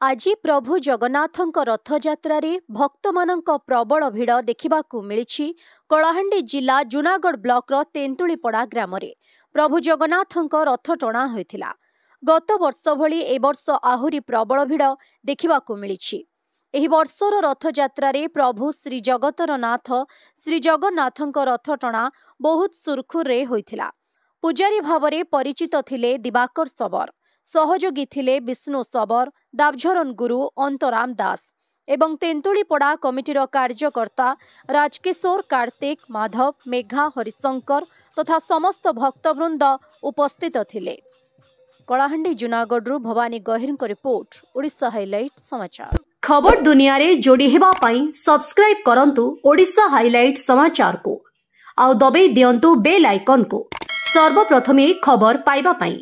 ଆଜି ପ୍ରଭୁ ଜଗନ୍ନାଥଙ୍କ ରଥଯାତ୍ରାରେ ଭକ୍ତମାନଙ୍କ ପ୍ରବଳ ଭିଡ଼ ଦେଖିବାକୁ ମିଳିଛି କଳାହାଣ୍ଡି ଜିଲ୍ଲା ଜୁନାଗଡ଼ ବ୍ଲକର ତେନ୍ତୁଳିପଡ଼ା ଗ୍ରାମରେ। ପ୍ରଭୁ ଜଗନ୍ନାଥଙ୍କ ରଥ ଟଣା ହୋଇଥିଲା। ଗତ ବର୍ଷ ଭଳି ଏ ବର୍ଷ ଆହୁରି ପ୍ରବଳ ଭିଡ଼ ଦେଖିବାକୁ ମିଳିଛି। ଏହି ବର୍ଷର ରଥଯାତ୍ରାରେ ପ୍ରଭୁ ଶ୍ରୀଜଗତର ନାଥ ଶ୍ରୀଜଗନ୍ନାଥଙ୍କ ରଥ ଟଣା ବହୁତ ସୁରୁଖୁରୁରେ ହୋଇଥିଲା। ପୂଜାରୀ ଭାବରେ ପରିଚିତ ଥିଲେ ଦିବାକର ଶବର, ସହଯୋଗୀ ଥିଲେ ବିଷ୍ଣୁ ଶବର, ଦାବଝରନ ଗୁରୁ ଅନ୍ତରାମ ଦାସ ଏବଂ ତେନ୍ତୁଳିପଡ଼ା କମିଟିର କାର୍ଯ୍ୟକର୍ତ୍ତା ରାଜକିଶୋର, କାର୍ତ୍ତିକ, ମାଧବ, ମେଘା, ହରିଶଙ୍କର ତଥା ସମସ୍ତ ଭକ୍ତବୃନ୍ଦ ଉପସ୍ଥିତ ଥିଲେ। କଳାହାଣ୍ଡି ଜୁନାଗଡ଼ରୁ ଭବାନୀ ଗହିରଙ୍କ ରିପୋର୍ଟ, ଓଡ଼ିଶା ହାଇଲାଇଟ୍ समाचार। खबर दुनिया रे जोड़ी हेबा पाई सब्सक्राइब करंतु ओडिशा हाइलाइट समाचार को आउ दबे दियंतु बेल आइकन को सर्वप्रथमे खबर पाइबा पाई।